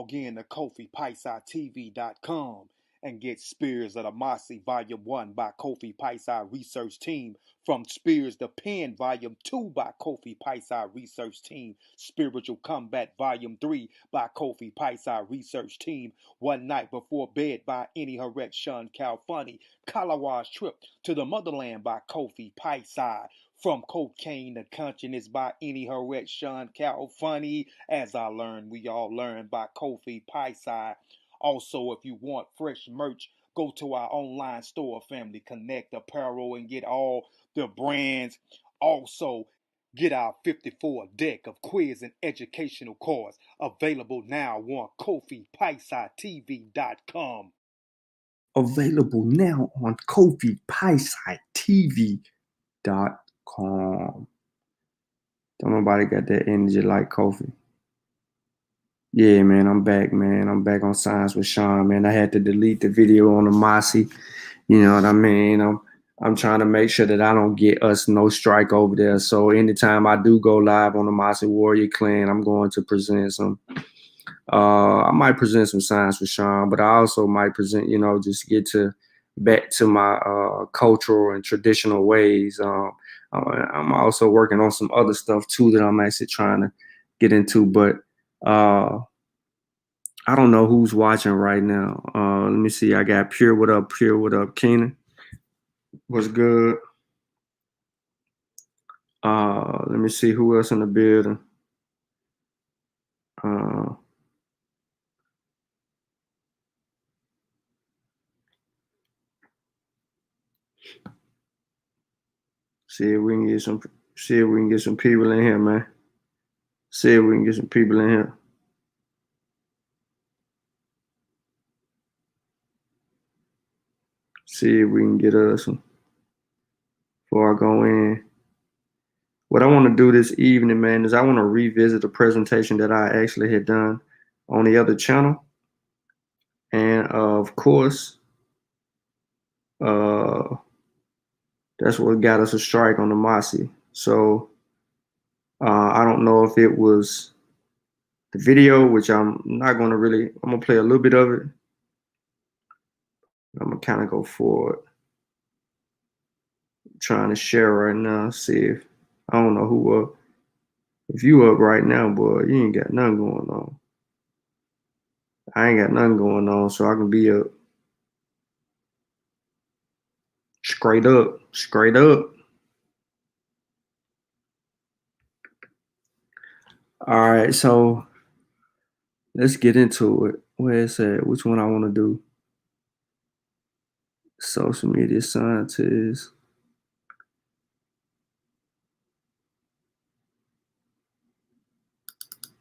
Log in to KofiPaisaTV.com and get Spears of the Mossy Volume 1 by Kofi Paisa Research Team. From Spears the Pen Volume 2 by Kofi Paisa Research Team. Spiritual Combat Volume 3 by Kofi Paisa Research Team. One Night Before Bed by Any Harek Shun Calfunny. Kalawa's Trip to the Motherland by Kofi Paisa. From Cocaine to Consciousness by Any Harek Shun Calfunny. As I learned, we all learn by Kofi Paisa. Also, if you want fresh merch, go to our online store, Family Connect Apparel, and get all the brands. Also, get our 54 deck of quiz and educational cards available now on KofiPaisaTV.com. Available now on KofiPaisaTV.com. Don't nobody got that energy like Kofi. Yeah, man, I'm back, man. I'm back on Science with Sean, man. I had to delete the video on the Mossy. You know what I mean? I'm trying to make sure that I don't get us no strike over there. So anytime I do go live on the Mossy Warrior Clan, I'm going to present some. I might present some Science with Sean, but I also might present, just get back to my cultural and traditional ways. I'm also working on some other stuff too that I'm actually trying to get into, but I don't know who's watching right now. Let me see. I got Pure. What up, Pure? What up, Keenan? What's good? Let me see who else in the building. See if we can get some people in here, man. See if we can get some people in here. See if we can get us some before I go in. What I want to do this evening, man, is I want to revisit a presentation that I actually had done on the other channel. And of course, that's what got us a strike on the Mossy. So I don't know if it was the video, which I'm not going to really, I'm going to play a little bit of it. I'm going to kind of go forward. I'm trying to share right now, see if, I don't know who up. If you up right now, boy, you ain't got nothing going on. I ain't got nothing going on, so I can be up. Straight up, straight up. All right, so let's get into it. Where it's at? Which one I want to do? Social media scientists.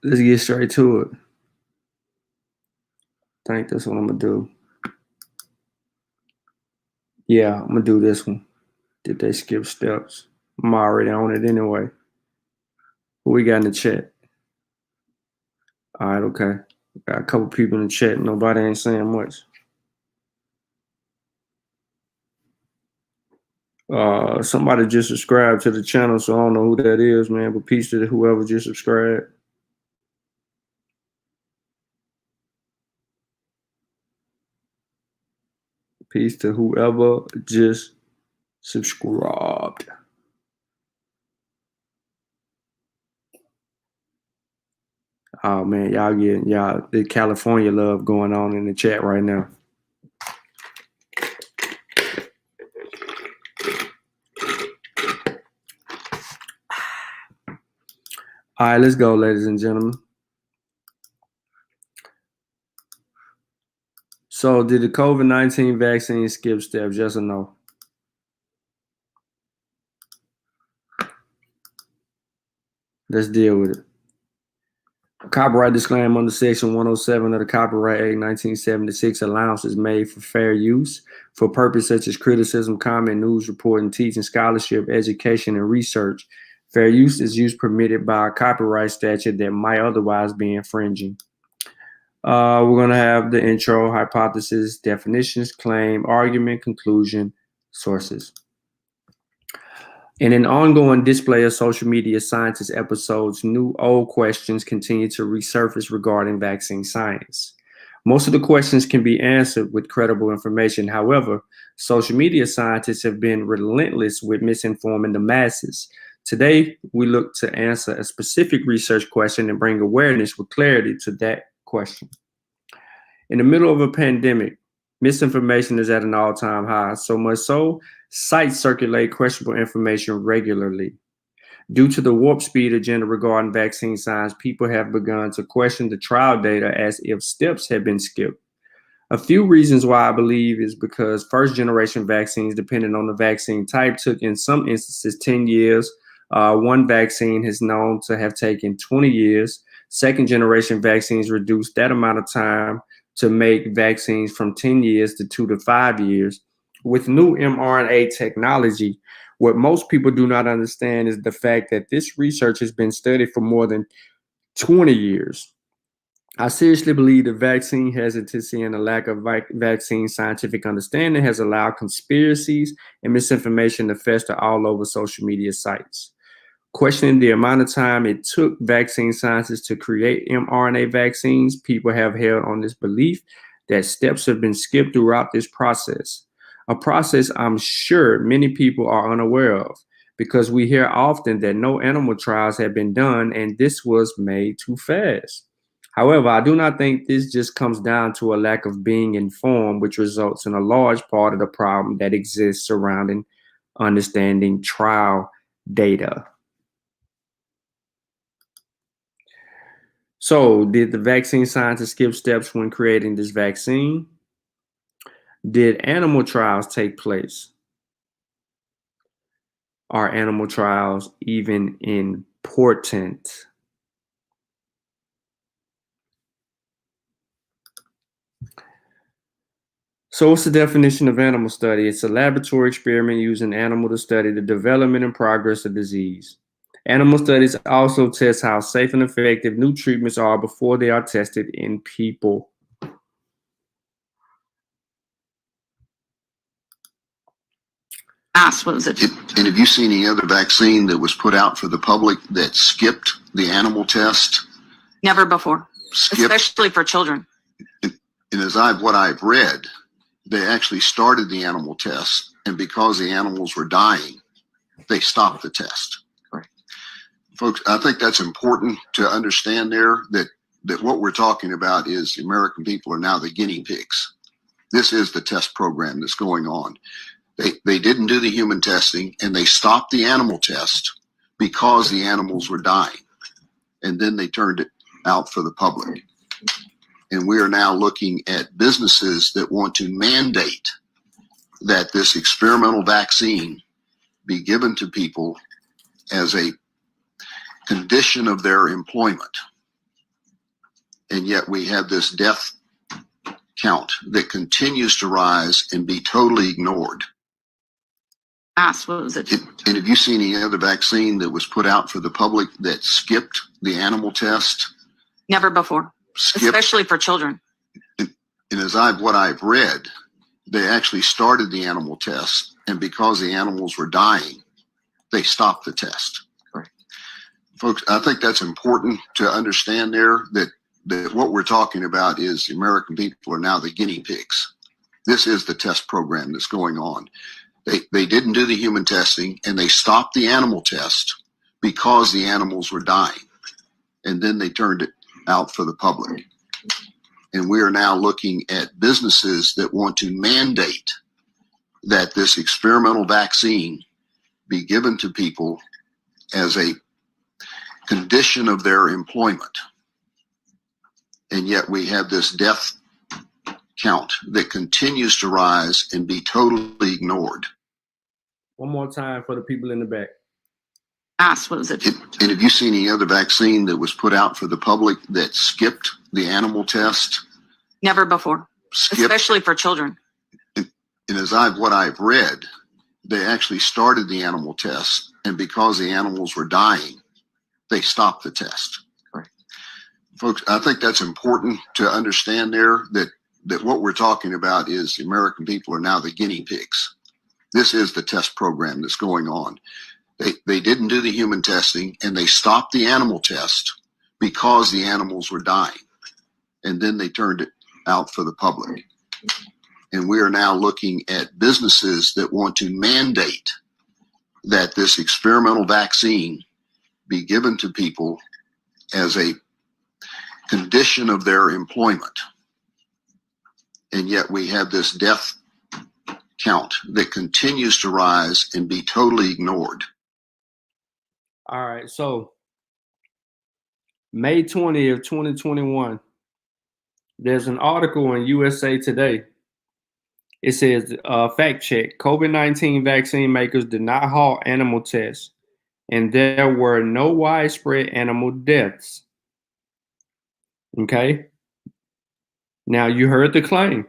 Let's get straight to it. I think that's what I'm gonna do. Yeah, I'm gonna do this one. Did they skip steps? I'm already on it anyway. What we got in the chat? All right, okay. Got a couple people in the chat. Nobody ain't saying much. Somebody just subscribed to the channel, so I don't know who that is, man. But peace to whoever just subscribed. Peace to whoever just subscribed. Oh man, y'all getting the California love going on in the chat right now. All right, let's go, ladies and gentlemen. So, did the COVID-19 vaccine skip steps? Yes or no? Let's deal with it. Copyright disclaimer under Section 107 of the Copyright Act 1976, allowance is made for fair use for purposes such as criticism, comment, news reporting, teaching, scholarship, education, and research. Fair use is use permitted by a copyright statute that might otherwise be infringing. We're going to have the intro, hypothesis, definitions, claim, argument, conclusion, sources. In an ongoing display of social media scientist episodes, new old questions continue to resurface regarding vaccine science. Most of the questions can be answered with credible information. However, social media scientists have been relentless with misinforming the masses. Today, we look to answer a specific research question and bring awareness with clarity to that question. In the middle of a pandemic, misinformation is at an all-time high, so much so, sites circulate questionable information regularly. Due to the warp speed agenda regarding vaccine science, people have begun to question the trial data as if steps have been skipped. A few reasons why I believe is because first-generation vaccines, depending on the vaccine type, took in some instances 10 years. One vaccine is known to have taken 20 years. Second-generation vaccines reduced that amount of time to make vaccines from 10 years to 2 to 5 years. With new mRNA technology, what most people do not understand is the fact that this research has been studied for more than 20 years. I seriously believe the vaccine hesitancy and a lack of vaccine scientific understanding has allowed conspiracies and misinformation to fester all over social media sites. Questioning the amount of time it took vaccine scientists to create mRNA vaccines, people have held on this belief that steps have been skipped throughout this process. A process I'm sure many people are unaware of because we hear often that no animal trials have been done and this was made too fast. However, I do not think this just comes down to a lack of being informed, which results in a large part of the problem that exists surrounding understanding trial data. So, did the vaccine scientists skip steps when creating this vaccine? Did animal trials take place? Are animal trials even important? So what's the definition of animal study? It's a laboratory experiment using animal to study the development and progress of disease. Animal studies also test how safe and effective new treatments are before they are tested in people. What was it? And have you seen any other vaccine that was put out for the public that skipped the animal test? Never before, especially for children. And what I've read, they actually started the animal test, and because the animals were dying, they stopped the test. Right. Folks, I think that's important to understand there, that what we're talking about is the American people are now the guinea pigs. This is the test program that's going on. They didn't do the human testing, and they stopped the animal test because the animals were dying. And then they turned it out for the public. And we are now looking at businesses that want to mandate that this experimental vaccine be given to people as a condition of their employment. And yet we have this death count that continues to rise and be totally ignored. What was it? And have you seen any other vaccine that was put out for the public that skipped the animal test? Never before, especially for children. And what I've read, they actually started the animal test, and because the animals were dying, they stopped the test. Right. Folks, I think that's important to understand there, that what we're talking about is the American people are now the guinea pigs. This is the test program that's going on. They didn't do the human testing, and they stopped the animal test because the animals were dying. And then they turned it out for the public. And we are now looking at businesses that want to mandate that this experimental vaccine be given to people as a condition of their employment. And yet we have this death count that continues to rise and be totally ignored. One more time for the people in the back. What was it? And have you seen any other vaccine that was put out for the public that skipped the animal test? Never before, especially for children. And what I've read, they actually started the animal test, and because the animals were dying, they stopped the test. Right. Folks, I think that's important to understand there, that what we're talking about is the American people are now the guinea pigs. This is the test program that's going on. They didn't do the human testing, and they stopped the animal test because the animals were dying. And then they turned it out for the public. And we are now looking at businesses that want to mandate that this experimental vaccine be given to people as a condition of their employment. And yet we have this death count that continues to rise and be totally ignored. All right, so May 20th, 2021, there's an article in USA Today. It says, fact check, COVID-19 vaccine makers did not halt animal tests, and there were no widespread animal deaths. Okay? Now, you heard the claim.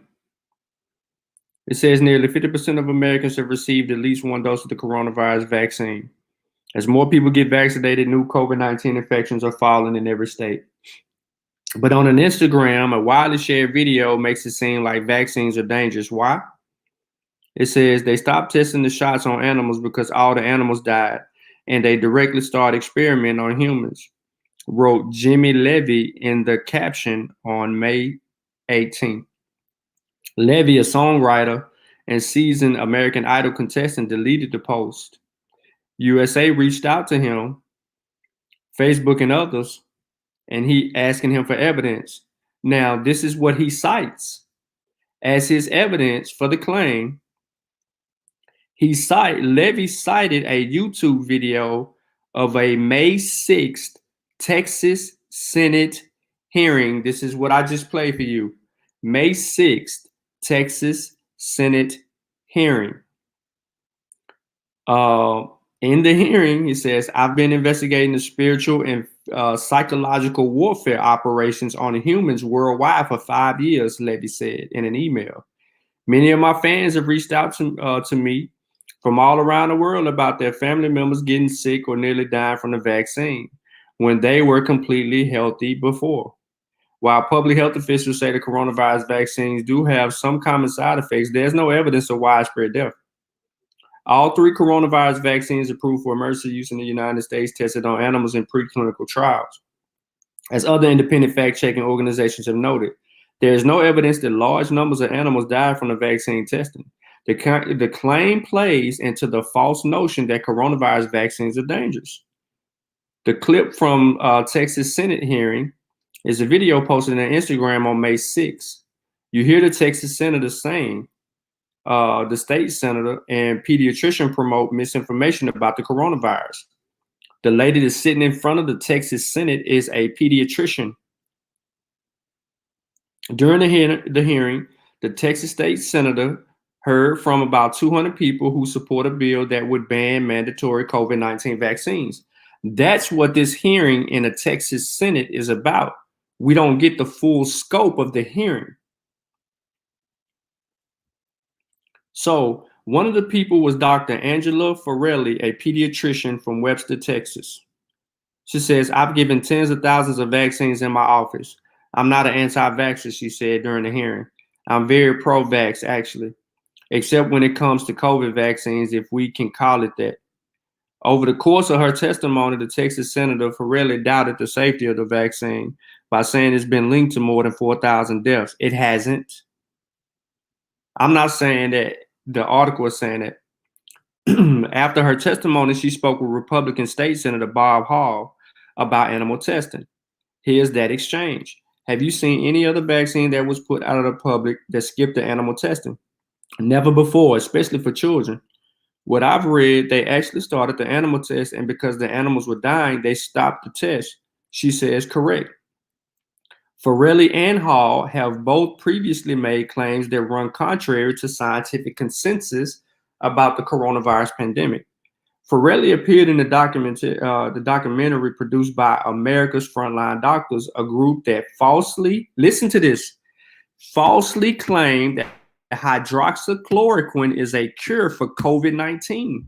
It says nearly 50% of Americans have received at least one dose of the coronavirus vaccine. As more people get vaccinated, new COVID-19 infections are falling in every state. But on an Instagram, a widely shared video makes it seem like vaccines are dangerous. Why? It says they stopped testing the shots on animals because all the animals died, and they directly started experimenting on humans, wrote Jimmy Levy in the caption on May 18th. Levy, a songwriter and seasoned American Idol contestant, deleted the post. USA reached out to him, Facebook and others, and he asking him for evidence. Now, this is what he cites as his evidence for the claim. Levy cited a YouTube video of a May 6th Texas Senate hearing. This is what I just played for you. May 6th, Texas Senate hearing. In the hearing, he says, I've been investigating the spiritual and psychological warfare operations on humans worldwide for 5 years, Levy said in an email. Many of my fans have reached out to me from all around the world about their family members getting sick or nearly dying from the vaccine when they were completely healthy before. While public health officials say the coronavirus vaccines do have some common side effects, there's no evidence of widespread death. All 3 coronavirus vaccines approved for emergency use in the United States tested on animals in preclinical trials. As other independent fact-checking organizations have noted, there is no evidence that large numbers of animals died from the vaccine testing. The claim plays into the false notion that coronavirus vaccines are dangerous. The clip from Texas Senate hearing is a video posted on Instagram on May 6th. You hear the Texas senator saying, the state senator and pediatrician promote misinformation about the coronavirus. The lady that's sitting in front of the Texas Senate is a pediatrician. During the hearing, the Texas state senator heard from about 200 people who support a bill that would ban mandatory COVID-19 vaccines. That's what this hearing in the Texas Senate is about. We don't get the full scope of the hearing. So one of the people was Dr. Angela Forelli, a pediatrician from Webster, Texas. She says, I've given tens of thousands of vaccines in my office. I'm not an anti-vaxxer, she said during the hearing. I'm very pro-vax, actually, except when it comes to COVID vaccines, if we can call it that. Over the course of her testimony, the Texas Senator Forelli doubted the safety of the vaccine by saying it's been linked to more than 4,000 deaths. It hasn't. I'm not saying that. The article is saying that. After her testimony, she spoke with Republican State Senator Bob Hall about animal testing. Here's that exchange. Have you seen any other vaccine that was put out of the public that skipped the animal testing? Never before, especially for children. What I've read, they actually started the animal test, and because the animals were dying, they stopped the test. She says correct. Forelli and Hall have both previously made claims that run contrary to scientific consensus about the coronavirus pandemic. Forelli appeared in the documentary produced by America's Frontline Doctors, a group that falsely claimed that hydroxychloroquine is a cure for COVID-19.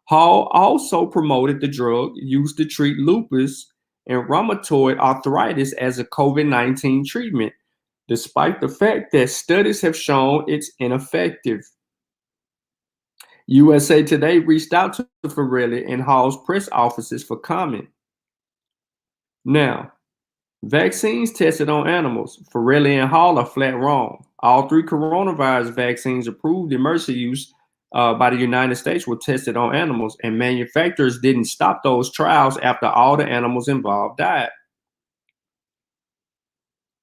Hall also promoted the drug used to treat lupus and rheumatoid arthritis as a COVID-19 treatment, despite the fact that studies have shown it's ineffective. USA Today reached out to Farrelly and Hall's press offices for comment. Now, vaccines tested on animals. Farrelly and Hall are flat wrong. All 3 coronavirus vaccines approved emergency use by the United States were tested on animals, and manufacturers didn't stop those trials after all the animals involved died.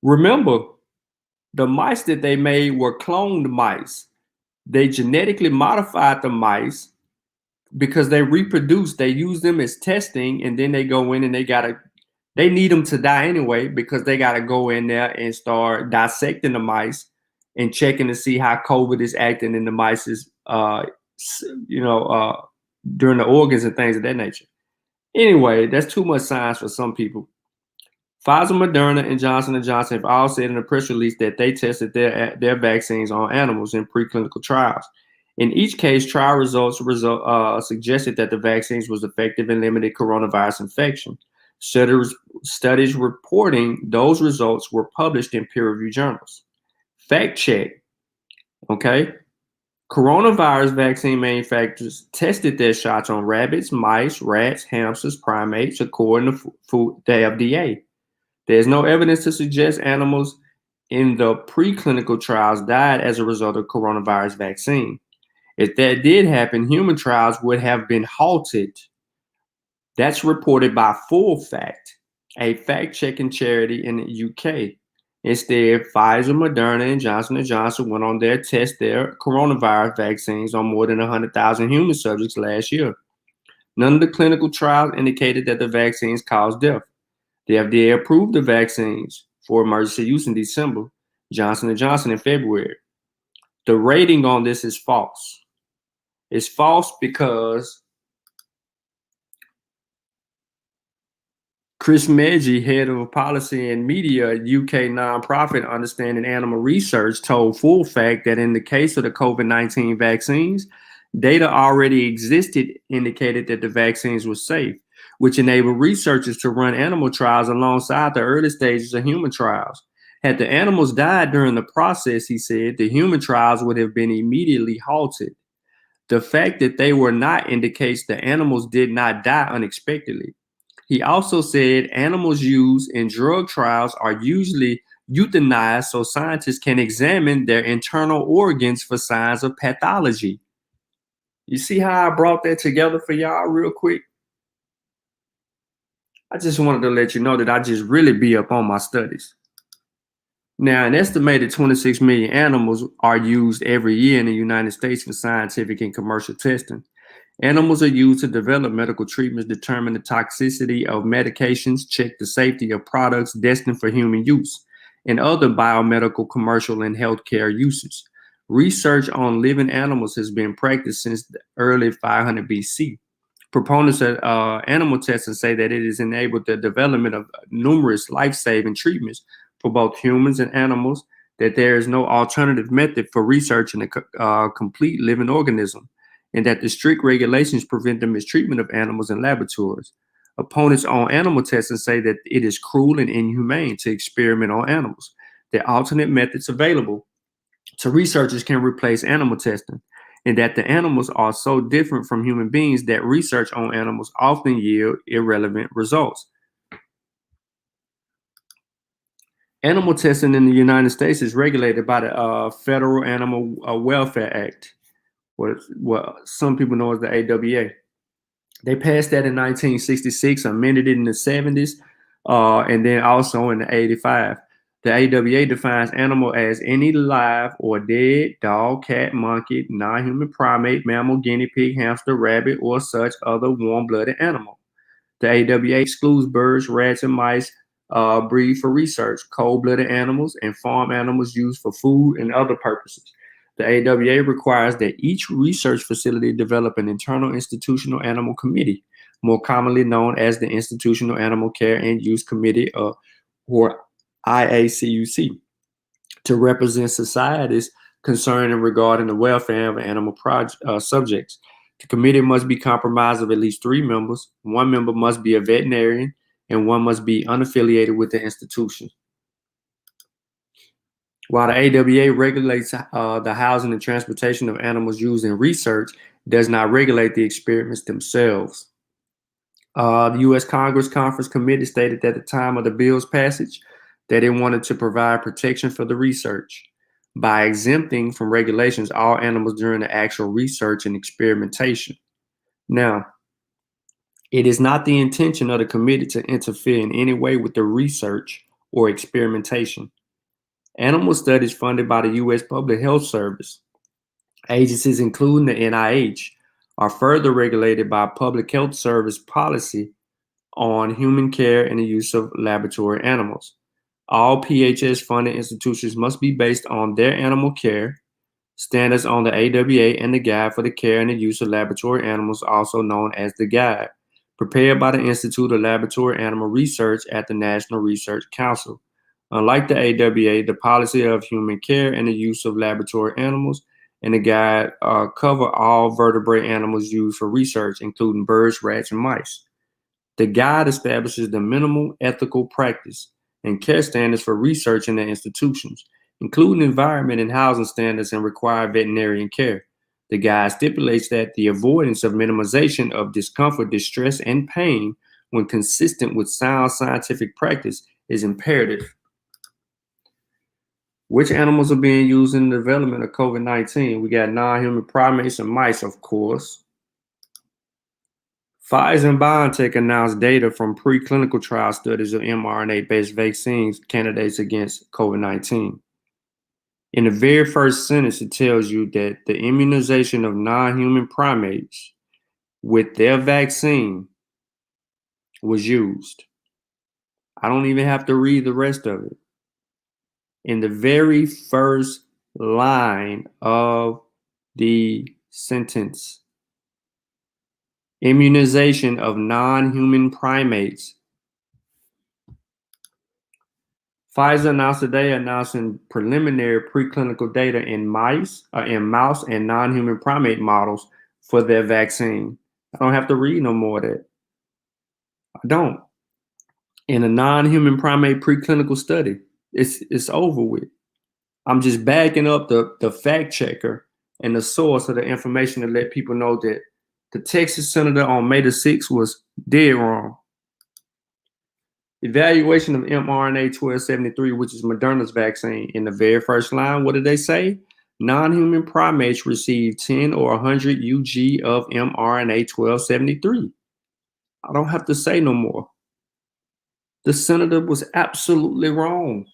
Remember, the mice that they made were cloned mice. They genetically modified the mice because they reproduce. They use them as testing, and then they go in and they need them to die anyway, because they got to go in there and start dissecting the mice and checking to see how COVID is acting in the mice's, during the organs and things of that nature. Anyway, that's too much science for some people. Pfizer, Moderna, and Johnson & Johnson have all said in a press release that they tested their vaccines on animals in preclinical trials. In each case, trial results suggested that the vaccines was effective in limiting coronavirus infection. Studies reporting those results were published in peer-reviewed journals. Fact check, okay? Coronavirus vaccine manufacturers tested their shots on rabbits, mice, rats, hamsters, primates, according to the FDA. There's no evidence to suggest animals in the preclinical trials died as a result of coronavirus vaccine. If that did happen, human trials would have been halted. That's reported by Full Fact, a fact-checking charity in the UK. Instead, Pfizer, Moderna, and Johnson & Johnson went on there to test their coronavirus vaccines on more than 100,000 human subjects last year. None of the clinical trials indicated that the vaccines caused death. The FDA approved the vaccines for emergency use in December, Johnson & Johnson in February. The rating on this is false. It's false because Chris Medji, head of policy and media at UK nonprofit Understanding Animal Research, told Full Fact that in the case of the COVID-19 vaccines, data already existed indicated that the vaccines were safe, which enabled researchers to run animal trials alongside the early stages of human trials. Had the animals died during the process, he said, the human trials would have been immediately halted. The fact that they were not indicates the animals did not die unexpectedly. He also said animals used in drug trials are usually euthanized so scientists can examine their internal organs for signs of pathology. You see how I brought that together for y'all real quick? I just wanted to let you know that I just really be up on my studies. Now, an estimated 26 million animals are used every year in the United States for scientific and commercial testing. Animals are used to develop medical treatments, determine the toxicity of medications, check the safety of products destined for human use, and other biomedical, commercial, and healthcare uses. Research on living animals has been practiced since the early 500 BC. Proponents of animal testing say that it has enabled the development of numerous life-saving treatments for both humans and animals, that there is no alternative method for researching a complete living organism, and that the strict regulations prevent the mistreatment of animals in laboratories. Opponents on animal testing say that it is cruel and inhumane to experiment on animals. That alternate methods available to researchers can replace animal testing, and that the animals are so different from human beings that research on animals often yield irrelevant results. Animal testing in the United States is regulated by the Federal Animal Welfare Act, what some people know as the AWA. They passed that in 1966, amended it in the 70s, and then also in the 85. The AWA defines animal as any live or dead dog, cat, monkey, non-human primate, mammal, guinea pig, hamster, rabbit, or such other warm-blooded animal. The AWA excludes birds, rats, and mice breed for research, cold-blooded animals, and farm animals used for food and other purposes. The AWA requires that each research facility develop an internal institutional animal committee, more commonly known as the Institutional Animal Care and Use Committee, or IACUC, to represent societies concerning regarding the welfare of animal subjects. The committee must be comprised of at least 3 members. 1 member must be a veterinarian, and 1 must be unaffiliated with the institution. While the AWA regulates the housing and transportation of animals used in research, does not regulate the experiments themselves. The U.S. Congress Conference Committee stated at the time of the bill's passage that it wanted to provide protection for the research by exempting from regulations all animals during the actual research and experimentation. Now, it is not the intention of the committee to interfere in any way with the research or experimentation. Animal studies funded by the U.S. Public Health Service, agencies including the NIH, are further regulated by Public Health Service policy on human care and the use of laboratory animals. All PHS-funded institutions must be based on their animal care standards on the AWA and the Guide for the Care and the Use of Laboratory Animals, also known as the Guide, prepared by the Institute of Laboratory Animal Research at the National Research Council. Unlike the AWA, the policy of human care and the use of laboratory animals and the Guide cover all vertebrate animals used for research, including birds, rats, and mice. The Guide establishes the minimal ethical practice and care standards for research in the institutions, including environment and housing standards and required veterinarian care. The Guide stipulates that the avoidance of minimization of discomfort, distress, and pain when consistent with sound scientific practice is imperative. Which animals are being used in the development of COVID-19? We got non-human primates and mice, of course. Pfizer and BioNTech announced data from preclinical trial studies of mRNA-based vaccines candidates against COVID-19. In the very first sentence, it tells you that the immunization of non-human primates with their vaccine was used. I don't even have to read the rest of it. In the very first line of the sentence, immunization of non-human primates. Pfizer announced today announcing preliminary preclinical data in mouse and non-human primate models for their vaccine. I don't have to read no more of that. I don't. In a non-human primate preclinical study, it's over with. I'm just backing up the fact checker and the source of the information to let people know that the Texas senator on May the 6th was dead wrong. Evaluation of mRNA 1273, which is Moderna's vaccine. In the very first line, what did they say? Non-human primates received 10 or 100 UG of mRNA 1273. I don't have to say no more. The senator was absolutely wrong.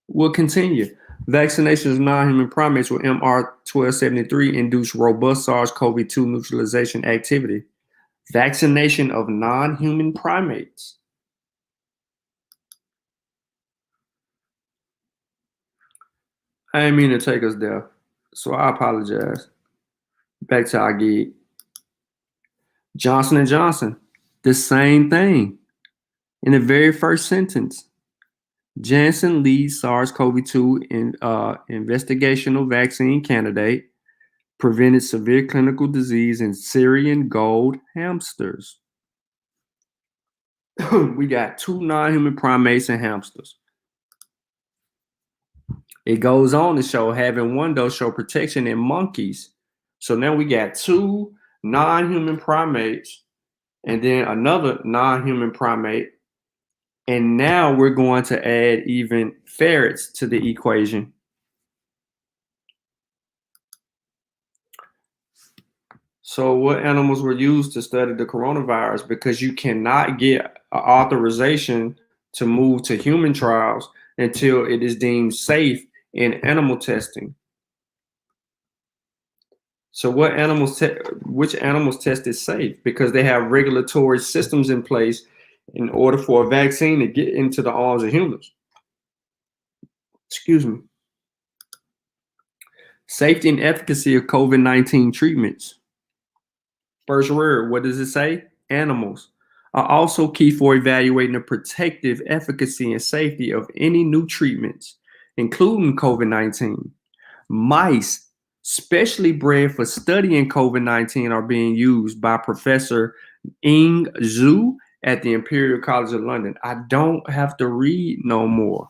We'll continue. Vaccinations of non-human primates with MR1273 induced robust SARS-CoV-2 neutralization activity. Vaccination of non-human primates. I didn't mean to take us there, so I apologize. Back to our gig. Johnson & Johnson, the same thing. In the very first sentence, Janssen leads SARS-CoV-2 investigational vaccine candidate prevented severe clinical disease in Syrian gold hamsters. We got 2 non-human primates and hamsters. It goes on to show having 1 dose show protection in monkeys. So now we got 2 non-human primates and then another non-human primate. And now we're going to add even ferrets to the equation. So what animals were used to study the coronavirus? Because you cannot get authorization to move to human trials until it is deemed safe in animal testing. So which animals tested safe? Because they have regulatory systems in place in order for a vaccine to get into the arms of humans. Excuse me. Safety and efficacy of COVID-19 treatments. First word, what does it say? Animals are also key for evaluating the protective efficacy and safety of any new treatments, including COVID-19. Mice, specially bred for studying COVID-19, are being used by Professor Ing Zhu at the Imperial College of London. I don't have to read no more.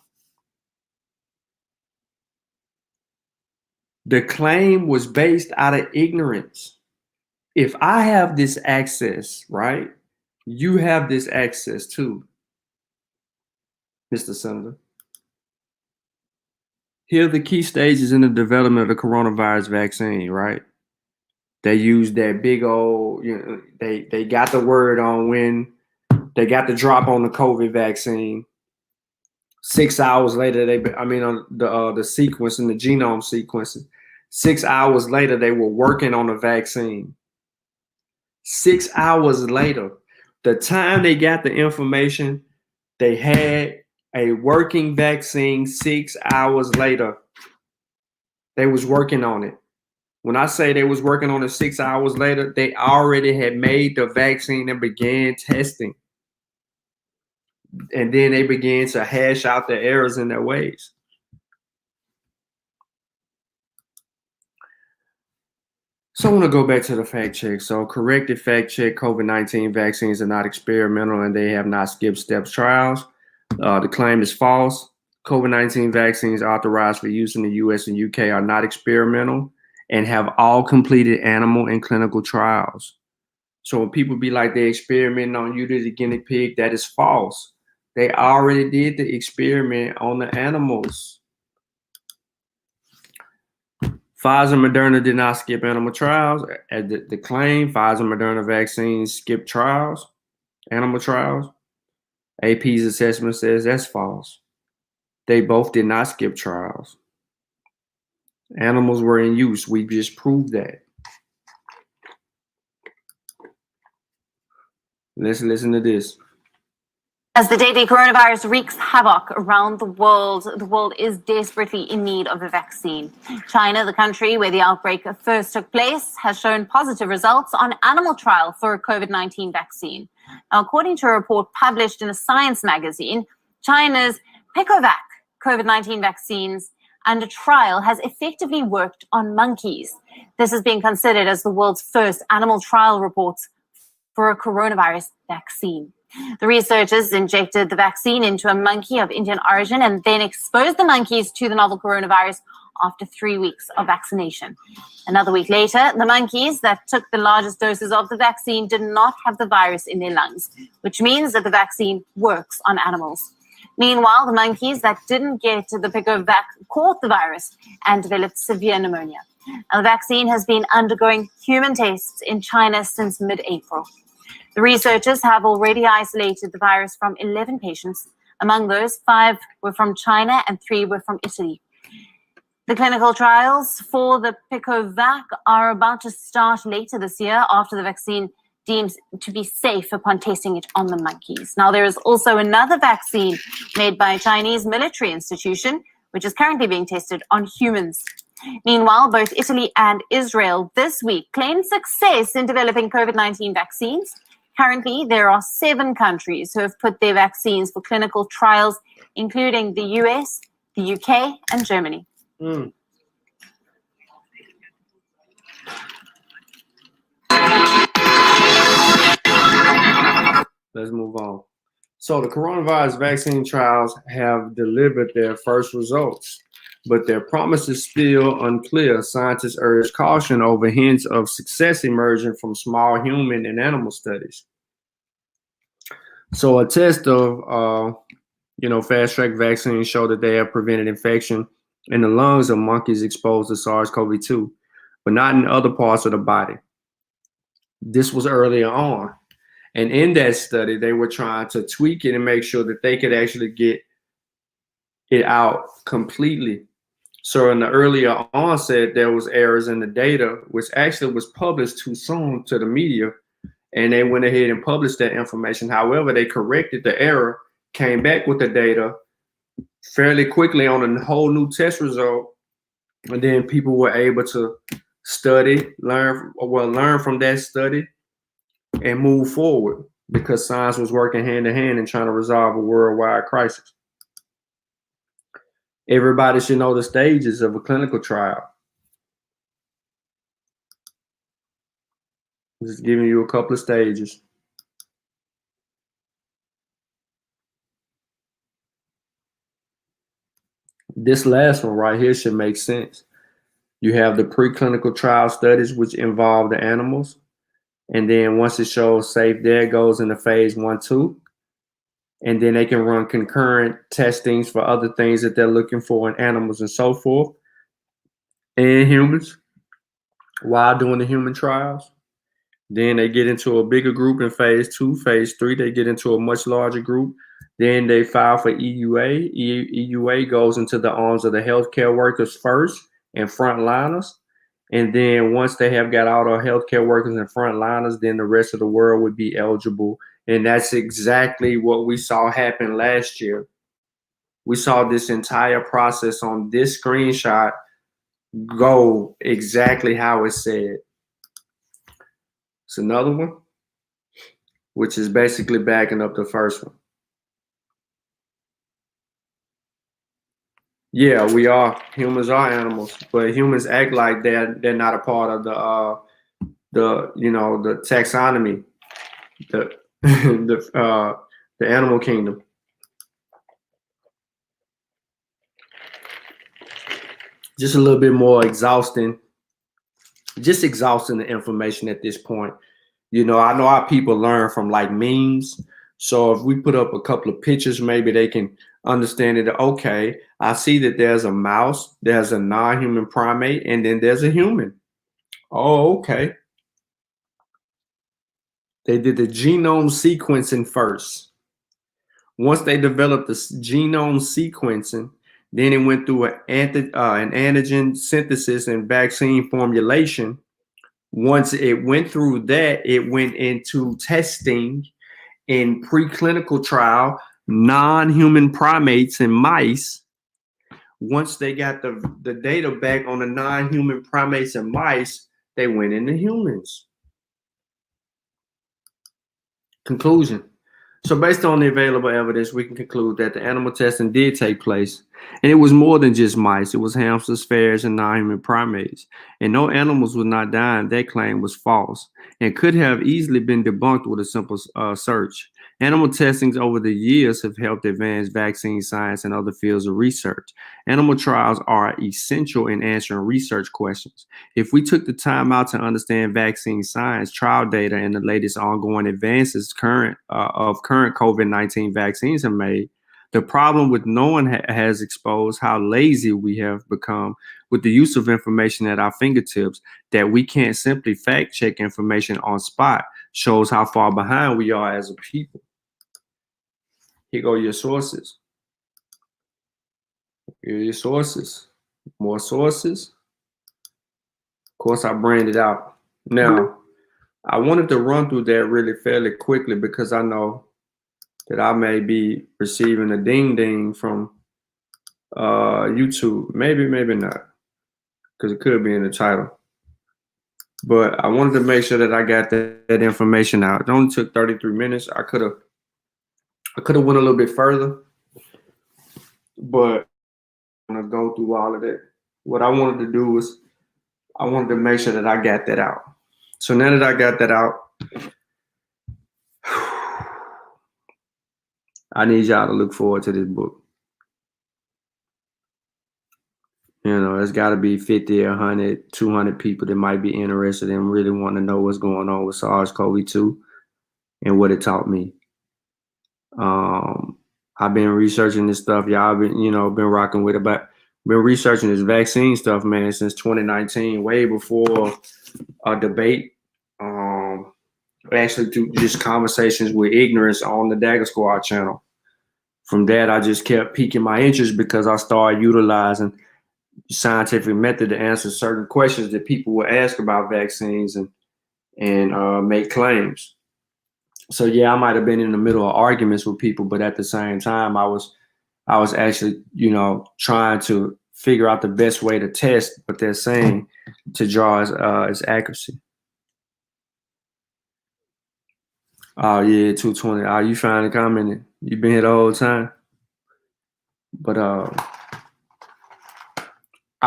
The claim was based out of ignorance. If I have this access, right? You have this access too, Mr. Senator. Here are the key stages in the development of the coronavirus vaccine, right? They used that big old, they got the word on when they got the drop on the COVID vaccine. 6 hours later, on the sequence and the genome sequencing. 6 hours later, they were working on the vaccine. 6 hours later, the time they got the information, they had a working vaccine. 6 hours later, they was working on it. When I say they was working on it 6 hours later, they already had made the vaccine and began testing. And then they began to hash out the errors in their ways. So I want to go back to the fact check. So corrected fact check, COVID-19 vaccines are not experimental and they have not skipped steps trials. The claim is false. COVID-19 vaccines authorized for use in the US and UK are not experimental and have all completed animal and clinical trials. So when people be like, they experimenting on you to the guinea pig, that is false. They already did the experiment on the animals. Pfizer and Moderna did not skip animal trials. At the claim, Pfizer and Moderna vaccines skipped trials, animal trials. AP's assessment says that's false. They both did not skip trials. Animals were in use. We just proved that. Let's listen to this. As the deadly coronavirus wreaks havoc around the world is desperately in need of a vaccine. China, the country where the outbreak first took place, has shown positive results on animal trial for a COVID-19 vaccine. Now, according to a report published in a science magazine, China's Picovac COVID-19 vaccines under trial has effectively worked on monkeys. This is being considered as the world's first animal trial reports for a coronavirus vaccine. The researchers injected the vaccine into a monkey of Indian origin and then exposed the monkeys to the novel coronavirus after 3 weeks of vaccination. Another week later, the monkeys that took the largest doses of the vaccine did not have the virus in their lungs, which means that the vaccine works on animals. Meanwhile, the monkeys that didn't get the Picovac caught the virus and developed severe pneumonia. Now, the vaccine has been undergoing human tests in China since mid-April. The researchers have already isolated the virus from 11 patients. Among those, 5 were from China and 3 were from Italy. The clinical trials for the Picovac are about to start later this year after the vaccine deems to be safe upon testing it on the monkeys. Now, there is also another vaccine made by a Chinese military institution, which is currently being tested on humans. Meanwhile, both Italy and Israel this week claimed success in developing COVID-19 vaccines. Currently, there are 7 countries who have put their vaccines for clinical trials, including the US, the UK, and Germany. Let's move on. So the coronavirus vaccine trials have delivered their first results, but their promise is still unclear. Scientists urge caution over hints of success emerging from small human and animal studies. So a test of, fast-track vaccines show that they have prevented infection in the lungs of monkeys exposed to SARS-CoV-2, but not in other parts of the body. This was earlier on. And in that study, they were trying to tweak it and make sure that they could actually get it out completely. So in the earlier onset, there was errors in the data, which actually was published too soon to the media. And they went ahead and published that information. However, they corrected the error, came back with the data fairly quickly on a whole new test result. And then people were able to learn from that study and move forward because science was working hand in hand and trying to resolve a worldwide crisis. Everybody should know the stages of a clinical trial. Just giving you a couple of stages. This last one right here should make sense. You have the preclinical trial studies, which involve the animals. And then once it shows safe there, it goes into phase 1-2. And then they can run concurrent testings for other things that they're looking for in animals and so forth, and humans, while doing the human trials. Then they get into a bigger group in phase 2, phase 3. They get into a much larger group. Then they file for EUA. EUA goes into the arms of the healthcare workers first and frontliners. And then once they have got all the healthcare workers and frontliners, then the rest of the world would be eligible. And that's exactly what we saw happen last year. We saw this entire process on this screenshot go exactly how it said. It's another one, which is basically backing up the first one. Yeah, we are. Humans are animals, but humans act like they're not a part of the taxonomy, the the animal kingdom. Just a little bit more exhausting. Just exhausting the information at this point. I know our people learn from like memes. So if we put up a couple of pictures, maybe they can understand it. Okay, I see that there's a mouse, there's a non-human primate, and then there's a human. Oh, okay. They did the genome sequencing first. Once they developed the genome sequencing, then it went through an antigen synthesis and vaccine formulation. Once it went through that, it went into testing in preclinical trial, non-human primates and mice. Once they got the data back on the non-human primates and mice, they went into humans. Conclusion. So based on the available evidence, we can conclude that the animal testing did take place. And it was more than just mice. It was hamsters, ferrets, and non-human primates. And no animals were not dying. That claim was false and could have easily been debunked with a simple search. Animal testings over the years have helped advance vaccine science and other fields of research. Animal trials are essential in answering research questions. If we took the time out to understand vaccine science, trial data, and the latest ongoing advances of current COVID-19 vaccines have made, the problem with no one has exposed how lazy we have become with the use of information at our fingertips, that we can't simply fact check information on spot. Shows how far behind we are as a people. Here go your sources. Here are your sources. More sources. Of course, I branded out. Now, I wanted to run through that really fairly quickly because I know that I may be receiving a ding from YouTube. Maybe not, because it could be in the title. But I wanted to make sure that I got that information out. It only took 33 minutes. I could have went a little bit further, but I'm gonna go through all of that. What I wanted to do was I wanted to make sure that I got that out. So now that I got that out, I need y'all to look forward to this book. There's got to be 50, 100, 200 people that might be interested and really want to know what's going on with SARS-CoV-2 and what it taught me. I've been researching this stuff. Y'all been rocking with it, but been researching this vaccine stuff, man, since 2019, way before a debate. Actually, through just conversations with ignorance on the Dagger Squad channel. From that, I just kept piquing my interest because I started utilizing scientific method to answer certain questions that people would ask about vaccines and make claims. So yeah, I might have been in the middle of arguments with people, but at the same time, I was actually, trying to figure out the best way to test what they're saying to draw its accuracy. Oh yeah, 220. Oh, you finally commented. You've been here the whole time. But I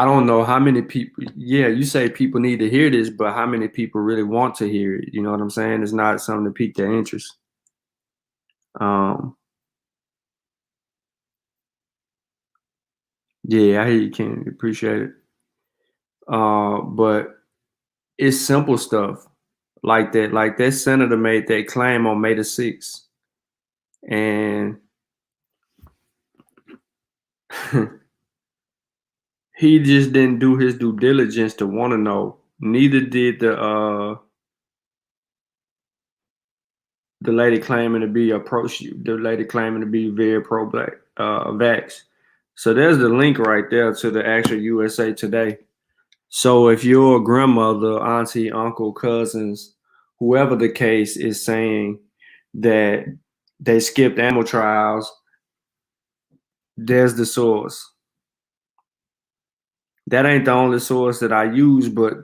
don't know how many people. Yeah, you say people need to hear this, but how many people really want to hear it? You know what I'm saying? It's not something to pique their interest. Yeah, I hear you, Ken. Appreciate it. But it's simple stuff like that. Like that senator made that claim on May the 6th. And he just didn't do his due diligence to want to know. Neither did the lady claiming to be the lady claiming to be very pro-black, vax. So there's the link right there to the actual USA Today. So if your grandmother, auntie, uncle, cousins, whoever the case is saying that they skipped animal trials, there's the source. That ain't the only source that I use, but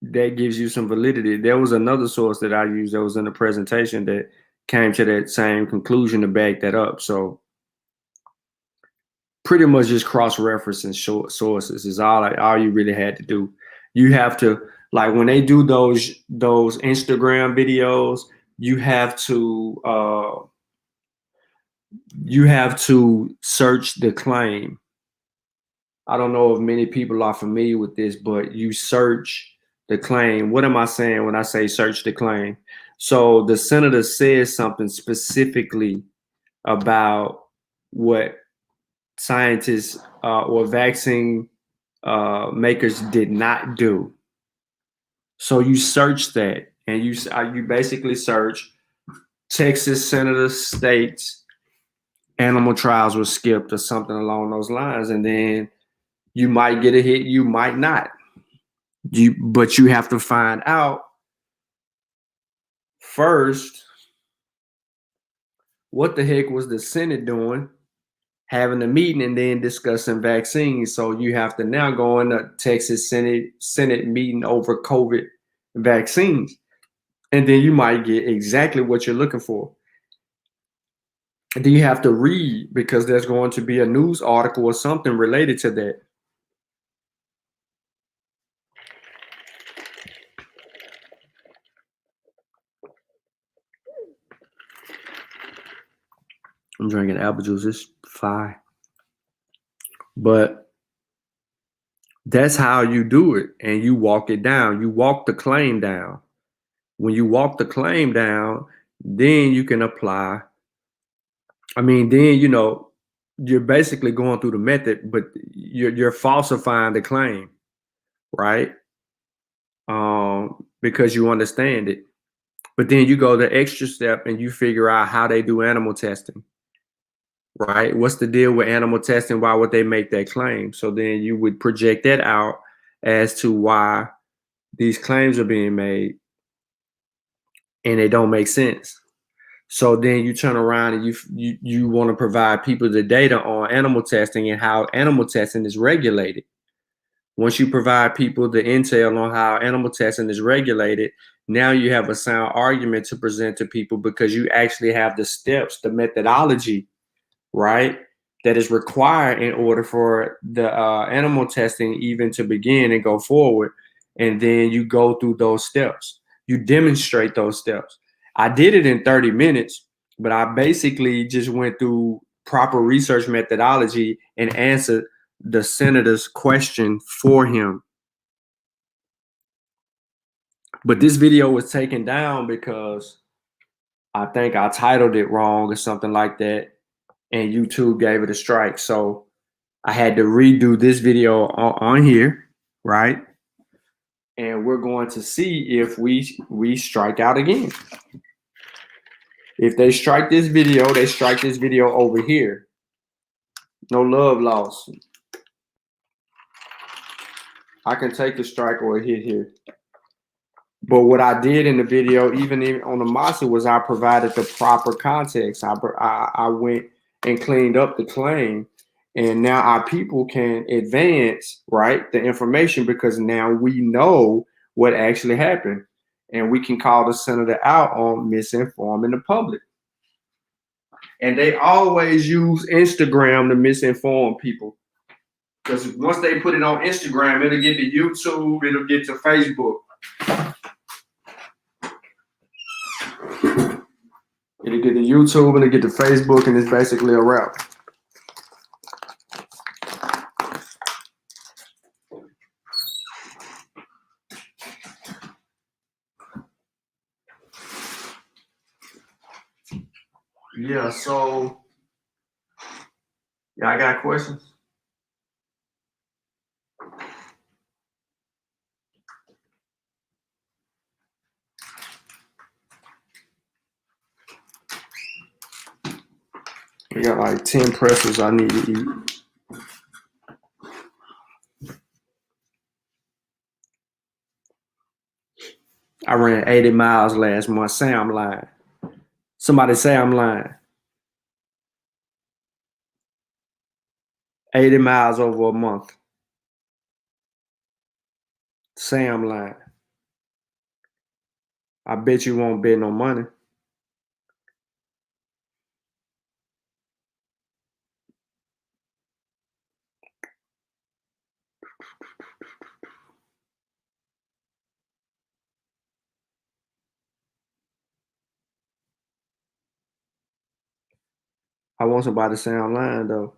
that gives you some validity. There was another source that I used that was in the presentation that came to that same conclusion to back that up. So pretty much just cross-referencing sources is all you really had to do. You have to, like when they do those Instagram videos, you have to search the claim. I don't know if many people are familiar with this, but you search the claim. What am I saying when I say search the claim? So the senator says something specifically about what scientists or vaccine makers did not do. So you search that, and you basically search Texas senator states animal trials were skipped or something along those lines, and then you might get a hit, you might not. But you have to find out first what the heck was the Senate doing, having a meeting and then discussing vaccines. So you have to now go in the Texas Senate meeting over COVID vaccines. And then you might get exactly what you're looking for. And then you have to read because there's going to be a news article or something related to that. I'm drinking apple juice. It's fine. But that's how you do it. And you walk it down. You walk the claim down. When you walk the claim down, then you can apply. I mean, then, you're basically going through the method, but you're falsifying the claim, right? Because you understand it. But then you go the extra step and you figure out how they do animal testing, right? What's the deal with animal testing? Why would they make that claim? So then you would project that out as to why these claims are being made and they don't make sense. So then you turn around and you want to provide people the data on animal testing and how animal testing is regulated. Once you provide people the intel on how animal testing is regulated, now you have a sound argument to present to people because you actually have the steps, the methodology, right, that is required in order for the animal testing even to begin and go forward. And then you go through those steps. You demonstrate those steps. I did it in 30 minutes, but I basically just went through proper research methodology and answered the senator's question for him. But this video was taken down because I think I titled it wrong or something like that, and YouTube gave it a strike. So I had to redo this video on here, right? And we're going to see if we strike out again. If they strike this video, they strike this video over here. No love lost. I can take a strike or a hit here. But what I did in the video, even on the Masa, was I provided the proper context. I went and cleaned up the claim. And now our people can advance, right, the information because now we know what actually happened. And we can call the senator out on misinforming the public. And they always use Instagram to misinform people. Because once they put it on Instagram, it'll get to YouTube, it'll get to Facebook. It'll get to YouTube and it'll get to Facebook, and it's basically a wrap. Yeah, so y'all got questions? We got like 10 pretzels I need to eat. I ran 80 miles last month. Say I'm lying. Somebody say I'm lying. 80 miles over a month. Say I'm lying. I bet you won't bet no money. I want somebody to say I'm lying though.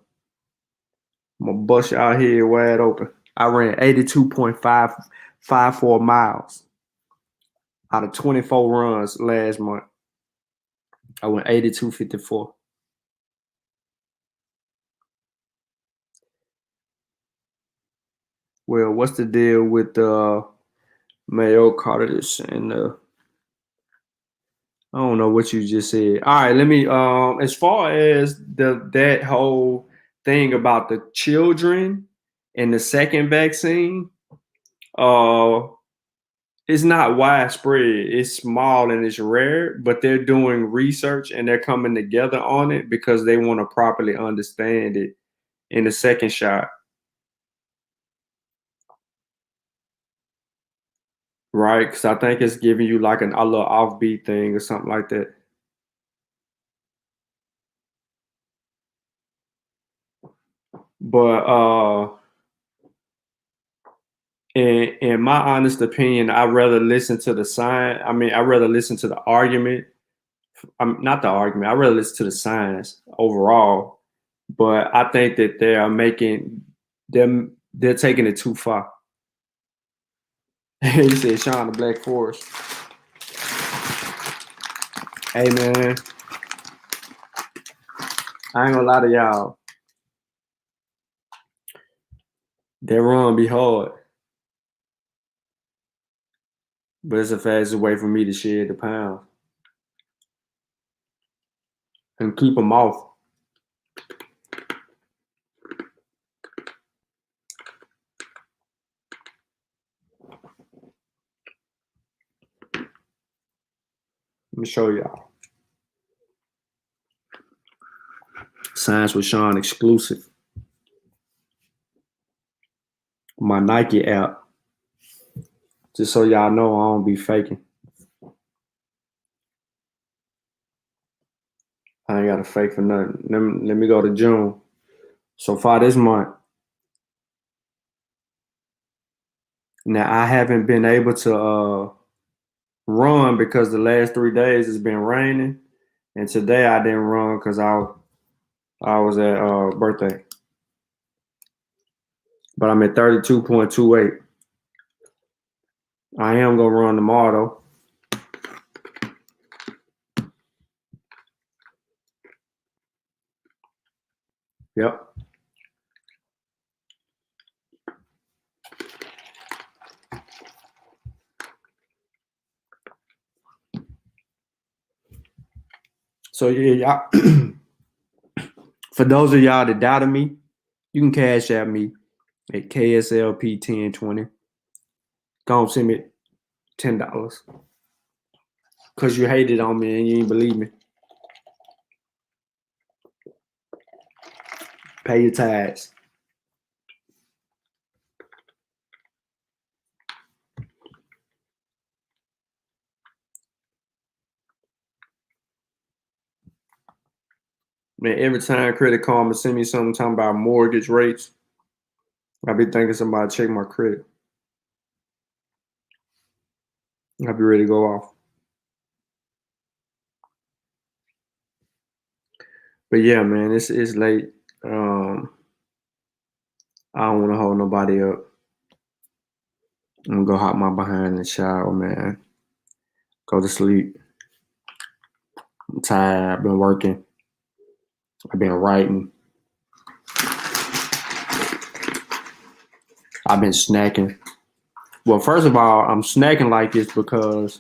I'm gonna bust y'all head wide open. I ran 82.554 miles out of 24 runs last month. I went 82.54. Well, what's the deal with myocarditis and I don't know what you just said. All right, let me as far as that whole thing about the children and the second vaccine, it's not widespread. It's small and it's rare, but they're doing research and they're coming together on it because they want to properly understand it in the second shot. Right? Because I think it's giving you like a little offbeat thing or something like that. But in my honest opinion, I'd rather listen to the science. I mean, I'd rather listen to the argument. Not the argument. I'd rather listen to the science overall. But I think that they are making them. They're taking it too far. He said, "Sean, the Black Forest." Hey man, I ain't gonna lie to y'all. That run be hard, but it's the fastest way for me to shed the pounds and keep them off. Let me show y'all. Science with Sean exclusive. My Nike app. Just so y'all know I don't be faking. I ain't got to fake for nothing. Let me go to June. So far this month. Now I haven't been able to run because the last 3 days it's been raining. And today I didn't run because I was at birthday. But I'm at 32.28. I am gonna run tomorrow though. Yep. So yeah, y'all, for those of y'all that doubted me, you can cash at me at KSLP1020. Go send me $10. Cause you hated on me and you didn't believe me. Pay your tithes. Man, every time Credit Karma send me something talking about mortgage rates, I be thinking somebody check my credit. I'll be ready to go off. But yeah, man, it's late. I don't want to hold nobody up. I'm gonna go hop my behind in the shower, man. Go to sleep. I'm tired. I've been working. I've been writing. I've been snacking. Well, first of all, I'm snacking like this because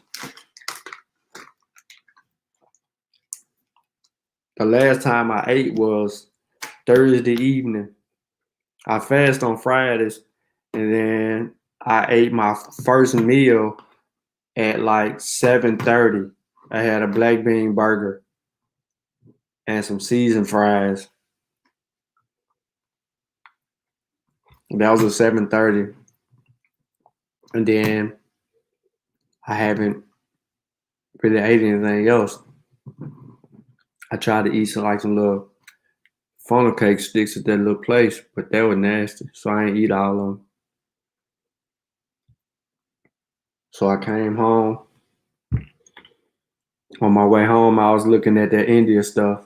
the last time I ate was Thursday evening. I fast on Fridays, and then I ate my first meal at like 7:30. I had a black bean burger and some seasoned fries. That was at 7:30. And then I haven't really ate anything else. I tried to eat some little funnel cake sticks at that little place, but they were nasty, so I ain't eat all of them. So I came home. On my way home, I was looking at that India stuff.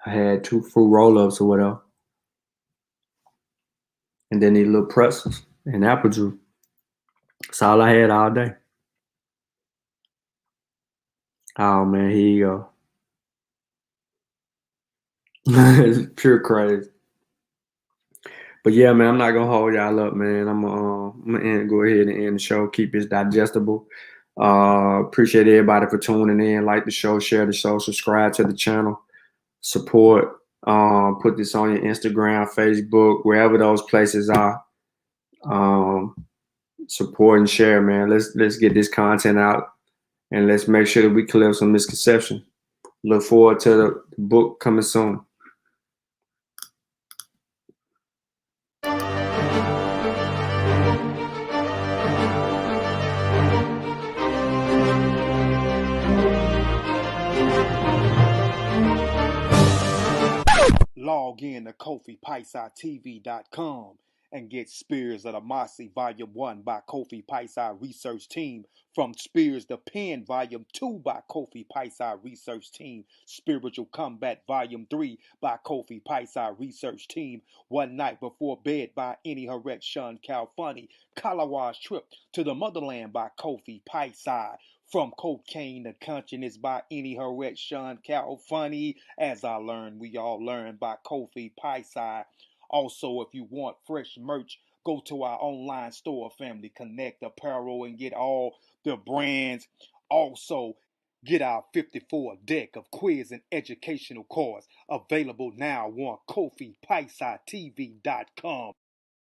I had 2 fruit roll-ups or whatever. And then these little pretzels and apple juice. That's all I had all day. Oh, man, here you go. It's pure crazy. But yeah, man, I'm not gonna hold y'all up, man. I'm gonna go ahead and end the show. Keep this digestible. Appreciate everybody for tuning in. Like the show, share the show, subscribe to the channel, support. Put this on your Instagram, Facebook, wherever those places are. Support and share, man. Let's get this content out, and let's make sure that we clear some misconception. Look forward to the book coming soon. Log in to KofiPaisaTV.com and get Spears of the Mossy Volume 1 by Kofi Paisa Research Team, from Spears the Pen Volume 2 by Kofi Paisa Research Team, Spiritual Combat Volume 3 by Kofi Paisa Research Team, One Night Before Bed by Any Harek Shun Calfunny, Kalawa's Trip to the Motherland by Kofi Paisa, From Cocaine to Consciousness by Any Harek Shun Calfunny, As I Learned, We All Learn by Kofi Paisa. Also, if you want fresh merch, go to our online store, Family Connect Apparel, and get all the brands. Also, get our 54 deck of quiz and educational cards available now on KofiPaisaTV.com.